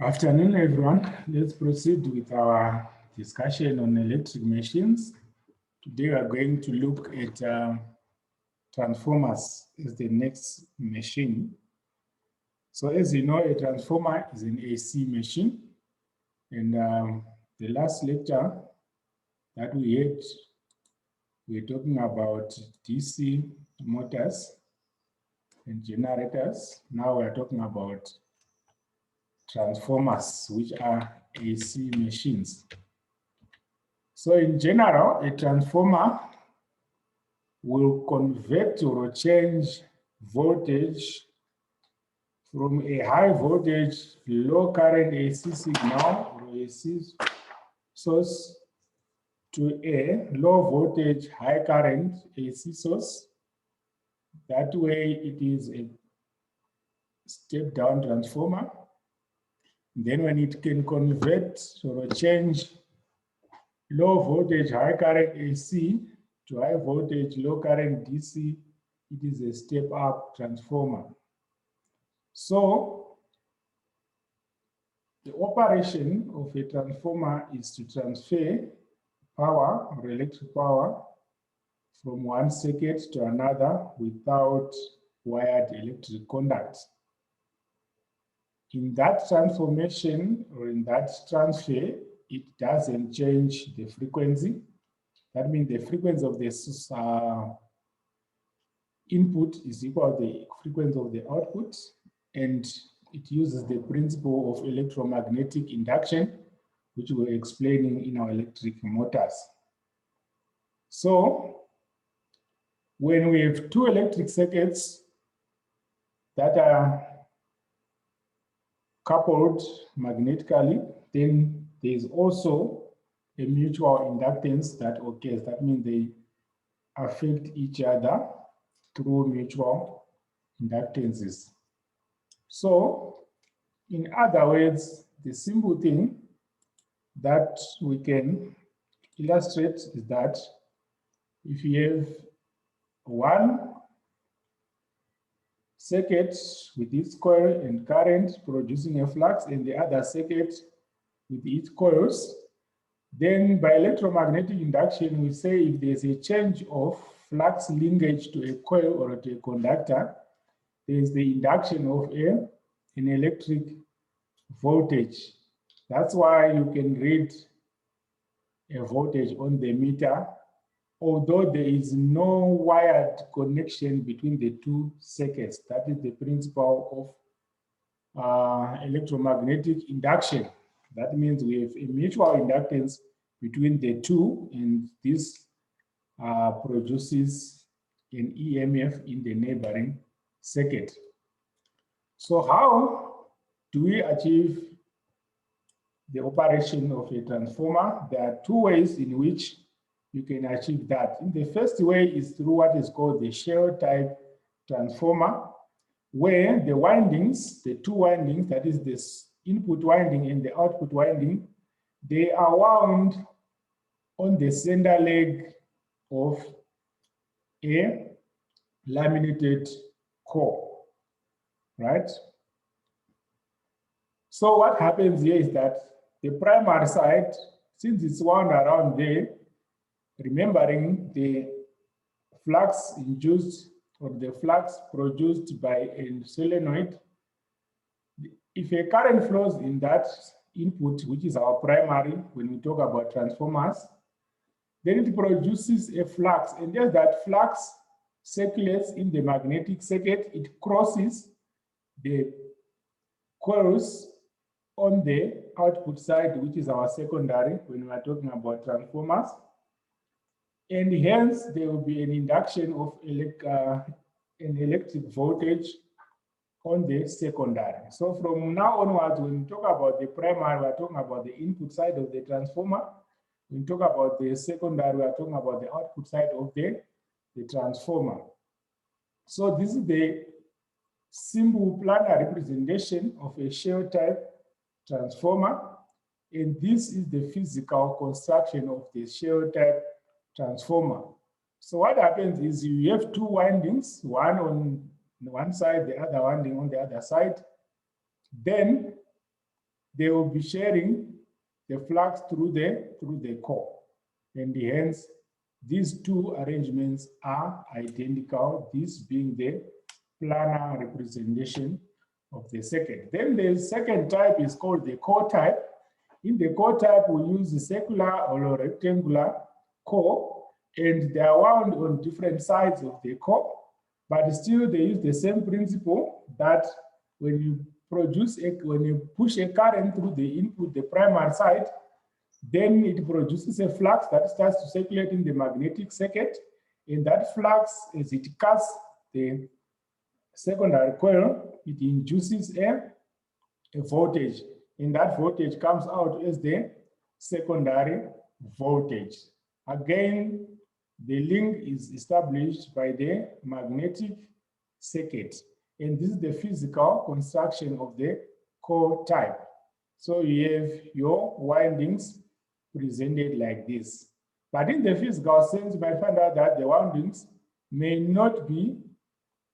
Afternoon, everyone. Let's proceed with our discussion on electric machines. Today, we are going to look at transformers as the next machine. So as you know, a transformer is an AC machine. And the last lecture that we had, we were talking about DC motors and generators. Now we are talking about transformers, which are AC machines. So in general, a transformer will convert or change voltage from a high voltage, low current AC signal or AC source to a low voltage, high current AC source. That way it is a step down transformer. Then when it can convert or change low voltage, high current AC to high voltage, low current DC, it is a step up transformer. So the operation of a transformer is to transfer power or electric power from one circuit to another without wired electric conducts. In that transformation or in that transfer, it doesn't change the frequency. That means the frequency of the input is equal to the frequency of the output, and it uses the principle of electromagnetic induction, which we're explaining in our electric motors. So when we have two electric circuits that are coupled magnetically, then there is also a mutual inductance that occurs. That means they affect each other through mutual inductances. So, in other words, the simple thing that we can illustrate is that if you have one circuit with its coil and current producing a flux, and the other circuit with its coils, then by electromagnetic induction, we say if there's a change of flux linkage to a coil or to a conductor, there's the induction of an electric voltage. That's why you can read a voltage on the meter, although there is no wired connection between the two circuits. That is the principle of electromagnetic induction. That means we have a mutual inductance between the two, and this produces an EMF in the neighboring circuit. So how do we achieve the operation of a transformer? There are two ways in which you can achieve that. The first way is through what is called the shell type transformer, where the windings, the two windings, that is this input winding and the output winding, they are wound on the center leg of a laminated core, right? So what happens here is that the primary side, since it's wound around there, remembering the flux induced or the flux produced by a solenoid, if a current flows in that input, which is our primary when we talk about transformers, then it produces a flux, and as that flux circulates in the magnetic circuit, it crosses the coils on the output side, which is our secondary when we are talking about transformers. And hence, there will be an induction of an electric voltage on the secondary. So from now onwards, when we talk about the primary, we are talking about the input side of the transformer. When we talk about the secondary, we are talking about the output side of the transformer. So this is the simple planar representation of a shell type transformer. And this is the physical construction of the shell type transformer. So what happens is you have two windings, one on one side, the other winding on the other side. Then they will be sharing the flux through the core. And hence, these two arrangements are identical, this being the planar representation of the circuit. Then the second type is called the core type. In the core type, we use a circular or rectangular core, and they are wound on different sides of the core, but still they use the same principle that when you push a current through the input, the primary side, then it produces a flux that starts to circulate in the magnetic circuit. And that flux, as it cuts the secondary coil, it induces a voltage. And that voltage comes out as the secondary voltage. Again, the link is established by the magnetic circuit. And this is the physical construction of the core type. So you have your windings presented like this. But in the physical sense, you might find out that the windings may not be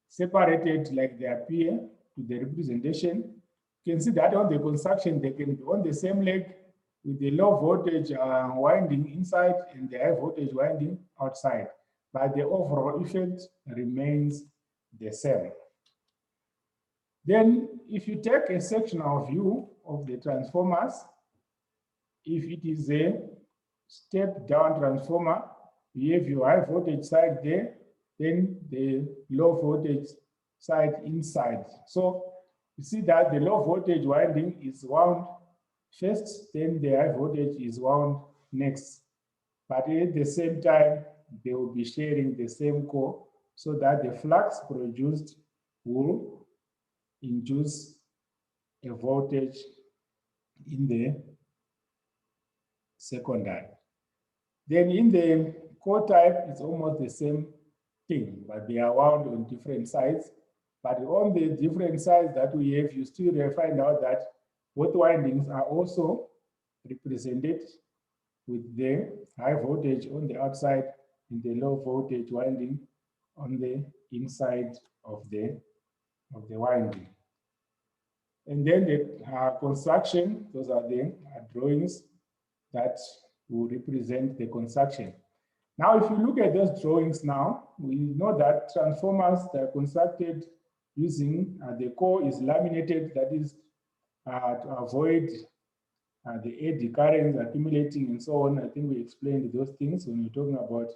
separated like they appear to the representation. You can see that on the construction, they can be on the same leg with the low voltage winding inside and the high voltage winding outside. But the overall effect remains the same. Then, if you take a sectional view of the transformers, if it is a step-down transformer, you have your high voltage side there, then the low voltage side inside. So you see that the low voltage winding is wound first, then the high voltage is wound next. But at the same time, they will be sharing the same core so that the flux produced will induce a voltage in the secondary. Then in the core type, it's almost the same thing, but they are wound on different sides. But on the different sides that we have, you still find out that both windings are also represented with the high voltage on the outside and the low voltage winding on the inside of the winding. And then the construction, those are the drawings that will represent the construction. Now, if you look at those drawings now, we know that transformers that are constructed using the core is laminated, that is to avoid the eddy currents accumulating and so on. I think we explained those things when we're talking about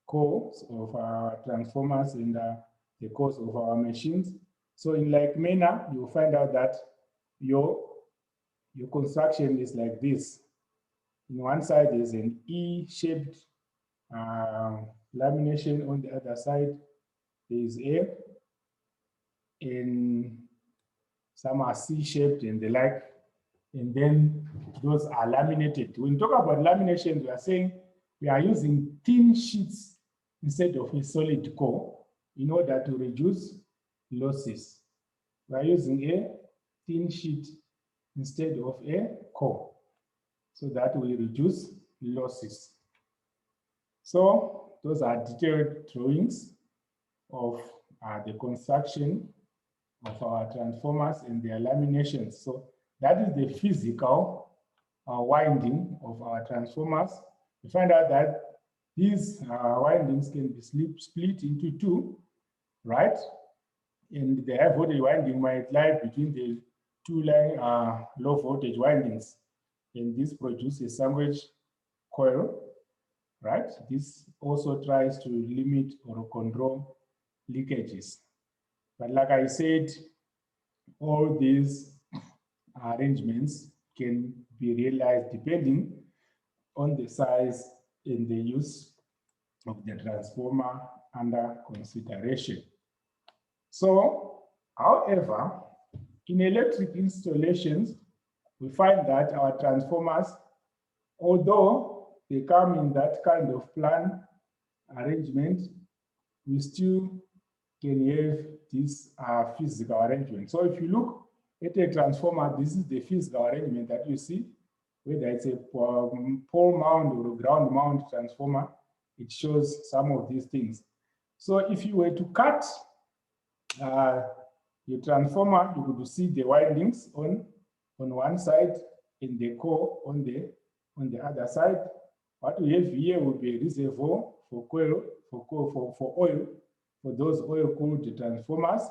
cores of our transformers and the cores of our machines. So in like manner, you'll find out that your construction is like this. On one side, there's an E-shaped lamination. On the other side, there is A, and some are C-shaped and the like. And then those are laminated. When we talk about lamination, we are saying we are using thin sheets instead of a solid core in order to reduce losses. We are using a thin sheet instead of a core, so that will reduce losses. So those are detailed drawings of the construction of our transformers and their laminations. So that is the physical winding of our transformers. We find out that these windings can be split into two, right? And the high voltage winding might lie between the two low voltage windings. And this produces a sandwich coil, right? This also tries to limit or control leakages. But like I said, all these arrangements can be realized depending on the size and the use of the transformer under consideration. So, however, in electric installations, we find that our transformers, although they come in that kind of plan arrangement, we still can have this physical arrangement. So if you look at a transformer, this is the physical arrangement that you see, whether it's a pole mount or a ground mount transformer, it shows some of these things. So if you were to cut your transformer, you could see the windings on on one side and the core on the other side. What we have here will be a reservoir for oil, for those oil-cooled transformers.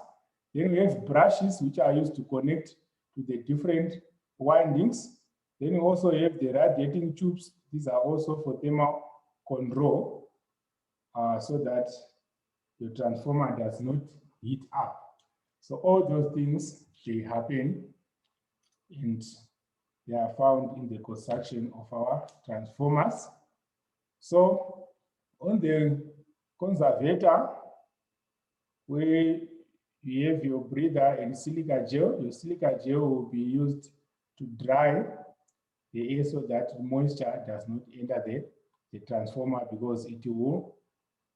Then we have brushes which are used to connect to the different windings. Then we also have the radiating tubes. These are also for thermal control, so that the transformer does not heat up. So all those things, they happen and they are found in the construction of our transformers. So on the conservator, where you have your breather and silica gel, your silica gel will be used to dry the air so that moisture does not enter the transformer, because it will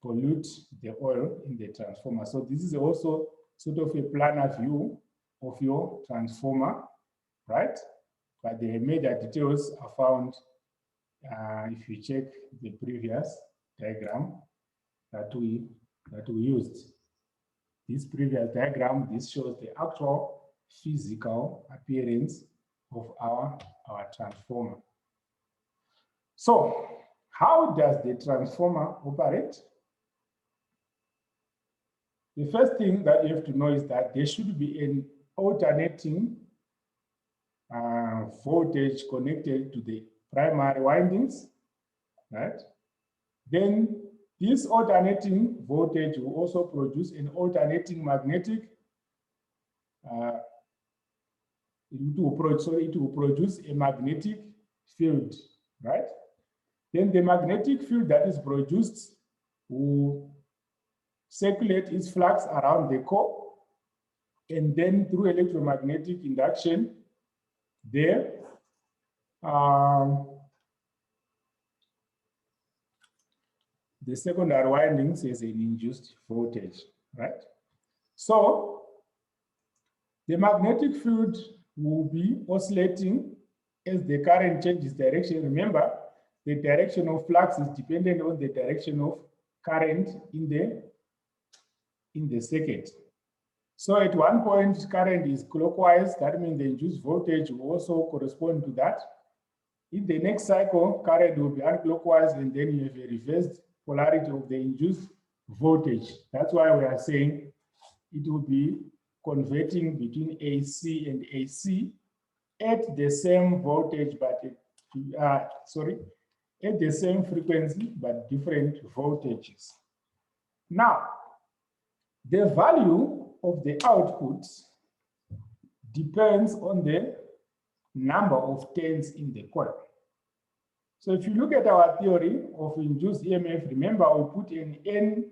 pollute the oil in the transformer. So this is also sort of a planar view of your transformer, right? But the major details are found if you check the previous diagram that we used. This previous diagram, this shows the actual physical appearance of our transformer. So how does the transformer operate? The first thing that you have to know is that there should be an alternating voltage connected to the primary windings, right? Then this alternating voltage will also produce an alternating magnetic, it will produce a magnetic field, right? Then the magnetic field that is produced will circulate its flux around the core, and then through electromagnetic induction, there the secondary windings has an induced voltage, right? So the magnetic field will be oscillating as the current changes direction. Remember, the direction of flux is dependent on the direction of current in the circuit. So at one point, current is clockwise. That means the induced voltage will also correspond to that. In the next cycle, current will be unclockwise, and then you have a reversed polarity of the induced voltage. That's why we are saying it will be converting between AC and AC at the same voltage, but at the same frequency, but different voltages. Now, the value of the output depends on the number of turns in the coil. So if you look at our theory of induced EMF, remember we put an N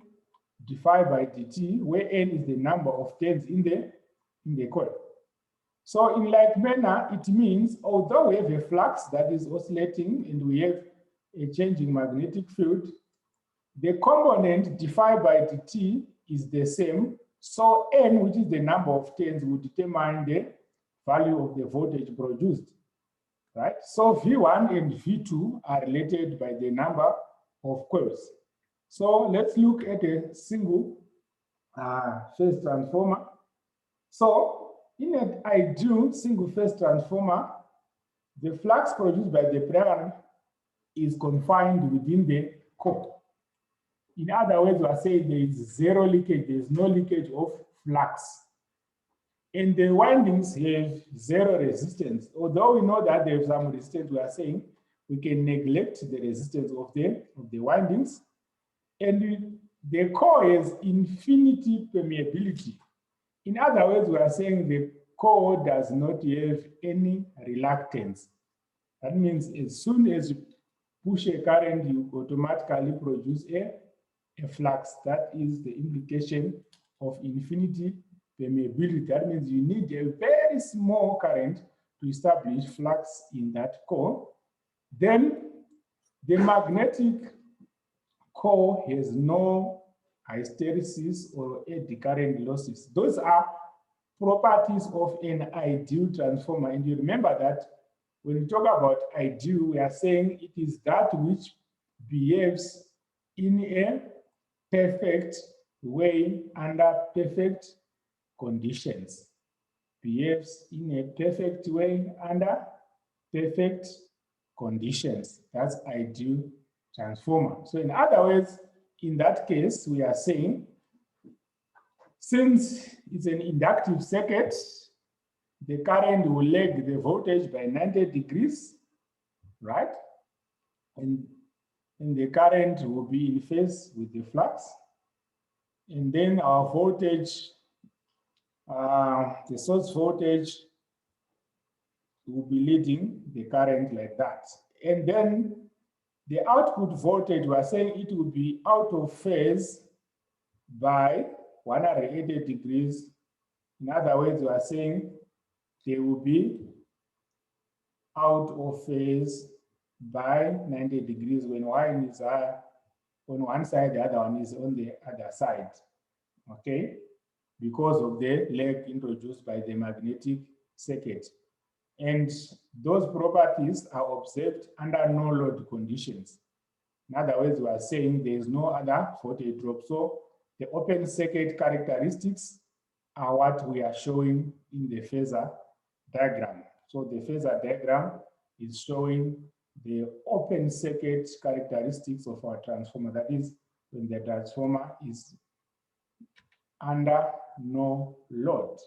divided by dt, where N is the number of turns in the coil. So in like manner, it means although we have a flux that is oscillating and we have a changing magnetic field, the component divided by dt is the same. So N, which is the number of turns, will determine the value of the voltage produced, right? So V1 and V2 are related by the number of coils. So let's look at a single phase transformer. So in an ideal single phase transformer, the flux produced by the primary is confined within the core. In other words, we are saying there is zero leakage, there is no leakage of flux. And the windings have zero resistance. Although we know that there is some resistance, we are saying we can neglect the resistance of the windings. And the core has infinity permeability. In other words, we are saying the core does not have any reluctance. That means as soon as you push a current, you automatically produce a flux. That is the implication of infinity permeability. That means you need a very small current to establish flux in that core. Then the magnetic core has no hysteresis or eddy current losses. Those are properties of an ideal transformer. And you remember that when we talk about ideal, we are saying it is that which behaves in a perfect way under perfect conditions. behaves in a perfect way under perfect conditions. That's ideal transformer. So in other words, in that case, we are saying, since it's an inductive circuit, the current will lag the voltage by 90 degrees, right? And the current will be in phase with the flux. And then our voltage, the source voltage, will be leading the current like that. And then the output voltage, we are saying it will be out of phase by 180 degrees. In other words, we are saying they will be out of phase by 90 degrees when one is on one side, the other one is on the other side, okay? Because of the lag introduced by the magnetic circuit. And those properties are observed under no load conditions. In other words, we are saying there is no other voltage drop. So the open circuit characteristics are what we are showing in the phasor diagram. So the phasor diagram is showing the open circuit characteristics of our transformer. That is, when the transformer is under no load.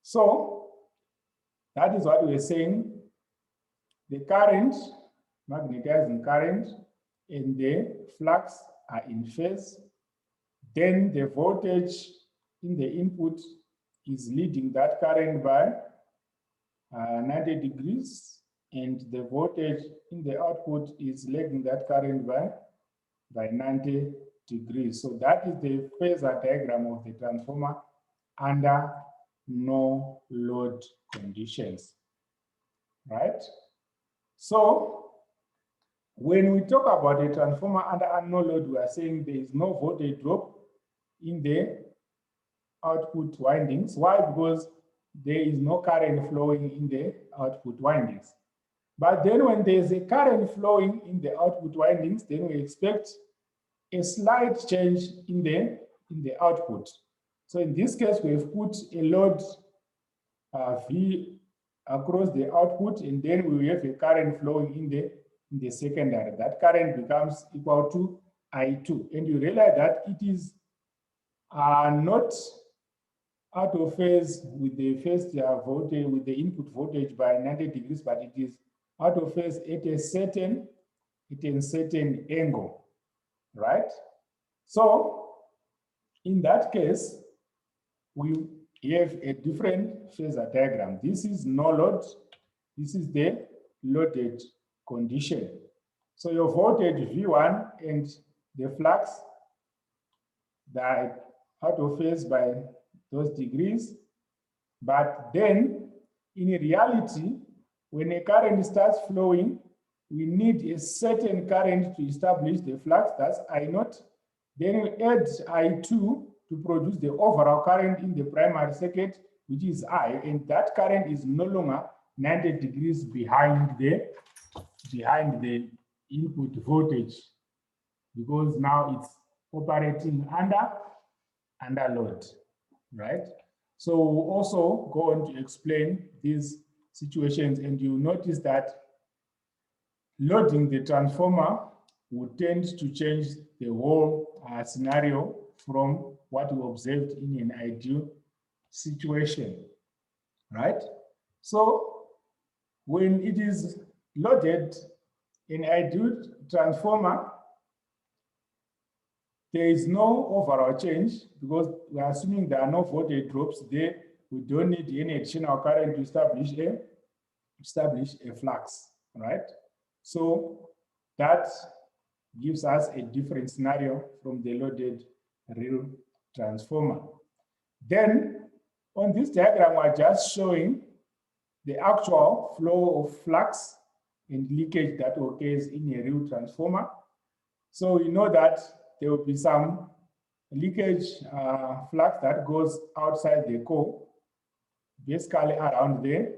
So that is what we're saying. The current, magnetizing current, and the flux are in phase. Then the voltage in the input is leading that current by 90 degrees, and the voltage in the output is lagging that current by 90 degrees. So that is the phasor diagram of the transformer under no load conditions, right? So when we talk about a transformer under no load, we are saying there is no voltage drop in the output windings. Why? Because there is no current flowing in the output windings. But then when there's a current flowing in the output windings, then we expect a slight change in the output. So in this case, we've put a load V across the output, and then we have a current flowing in the secondary. That current becomes equal to I2. And you realize that it is not out of phase with the first voltage, with the input voltage by 90 degrees, but it is out of phase at a certain angle, right? So in that case, we have a different phasor diagram. This is no load. This is the loaded condition. So your voltage V1 and the flux, they are out of phase by those degrees. But then in reality, when a current starts flowing, we need a certain current to establish the flux, that's I0. Then we add I2 to produce the overall current in the primary circuit, which is I, and that current is no longer 90 degrees behind the input voltage, because now it's operating under load, right? So we'll also go on to explain these situations, and you notice that loading the transformer would tend to change the whole scenario from what we observed in an ideal situation, right? So when it is loaded in ideal transformer, there is no overall change because we are assuming there are no voltage drops there. We don't need any additional current to establish a flux, right? So that gives us a different scenario from the loaded real transformer. Then on this diagram, we're just showing the actual flow of flux and leakage that occurs in a real transformer. So you know that there will be some leakage flux that goes outside the core, basically around the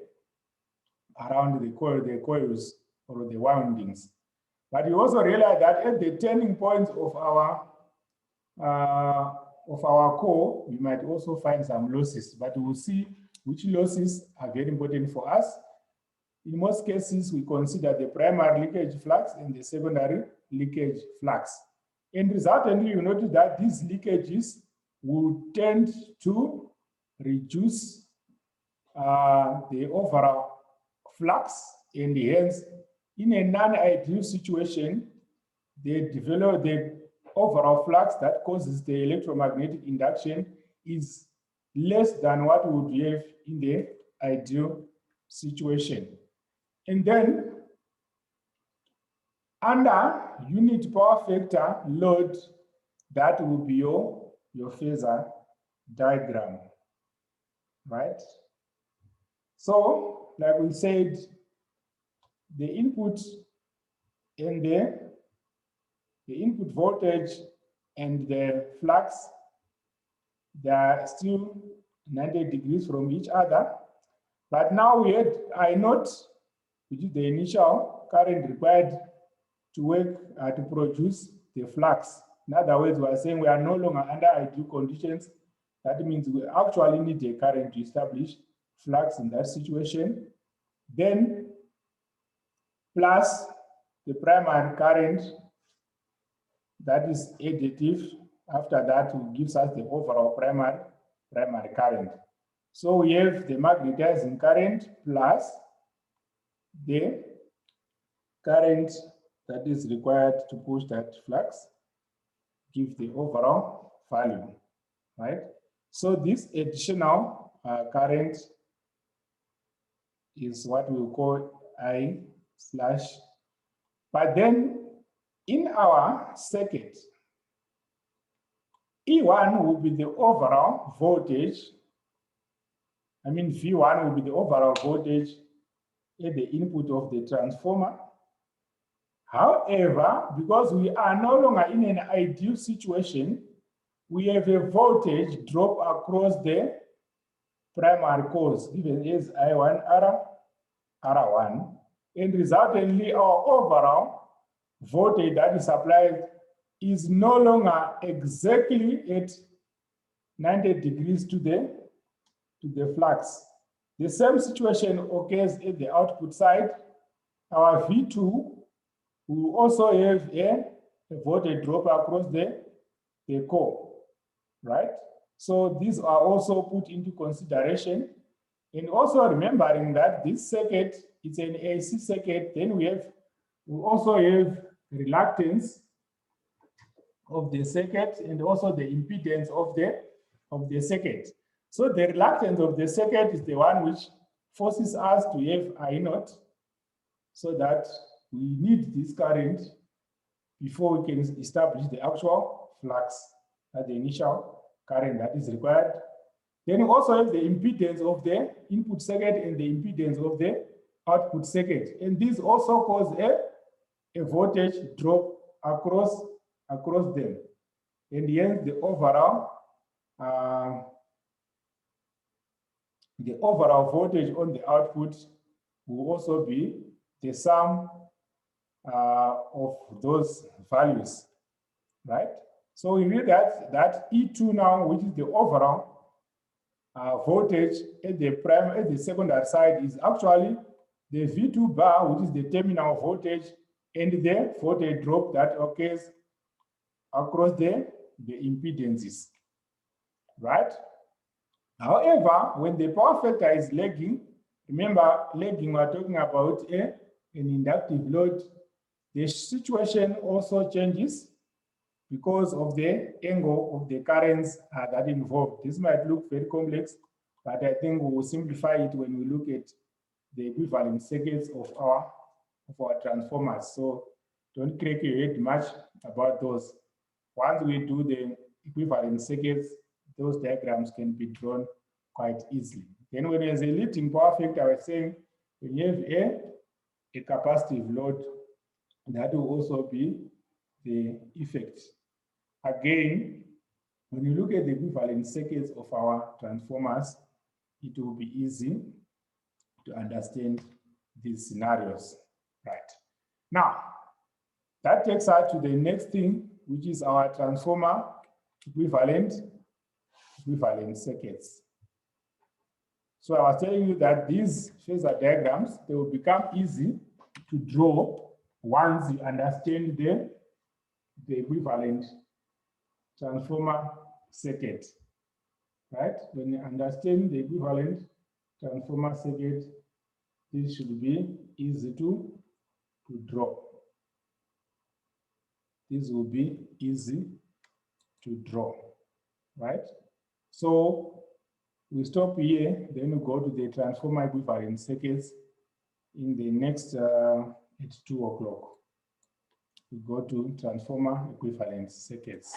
coils or the windings. But you also realize that at the turning points of our core, we might also find some losses. But we'll see which losses are very important for us. In most cases, we consider the primary leakage flux and the secondary leakage flux. And resultantly, you notice that these leakages will tend to reduce the overall flux, and hence, in a non-ideal situation, they develop the overall flux that causes the electromagnetic induction is less than what we would have in the ideal situation. And then, under unit power factor load, that will be your phasor diagram, right? So, like we said, the input and the input voltage and the flux, they are still 90 degrees from each other. But now we had I naught, which is the initial current required to work to produce the flux. In other words, we are saying we are no longer under ideal conditions. That means we actually need a current to establish flux in that situation. Then plus the primary current that is additive. After that, it gives us the overall primary current. So we have the magnetizing current plus the current that is required to push that flux, give the overall value, right? So this additional current is what we call I slash. But then in our circuit, E1 will be the overall voltage. I mean, V1 will be the overall voltage at the input of the transformer. However, because we are no longer in an ideal situation, we have a voltage drop across the primary cores, given as I1 R1, and resultantly our overall voltage that is supplied is no longer exactly at 90 degrees to the flux. The same situation occurs at the output side. Our V2 will also have a voltage drop across the core, right? So these are also put into consideration. And also remembering that this circuit is an AC circuit, then we also have reluctance of the circuit and also the impedance of the circuit. So the reluctance of the circuit is the one which forces us to have I naught, so that we need this current before we can establish the actual flux at the initial current that is required. Then we also have the impedance of the input circuit and the impedance of the output circuit. And this also causes a voltage drop across them. And hence the overall voltage on the output will also be the sum of those values, right? So we read that E2 now, which is the overall voltage at the secondary side, is actually the V2 bar, which is the terminal voltage, and the voltage drop that occurs across the impedances, right? However, when the power factor is lagging, remember lagging, we're talking about an inductive load, the situation also changes because of the angle of the currents that involved. This might look very complex, but I think we will simplify it when we look at the equivalent circuits of our transformers. So don't crack your head much about those. Once we do the equivalent circuits, those diagrams can be drawn quite easily. Then when there's a lifting power factor, I was saying when you have a capacitive load, that will also be the effect. Again, when you look at the equivalent circuits of our transformers, it will be easy to understand these scenarios, right? Now, that takes us to the next thing, which is our transformer equivalent circuits. So I was telling you that these phasor diagrams, they will become easy to draw once you understand the equivalent transformer circuit, right? When you understand the equivalent transformer circuit, this should be easy to draw. This will be easy to draw, right? So we stop here, then we go to the transformer equivalent circuits in the next at 2 o'clock. We go to transformer equivalent circuits.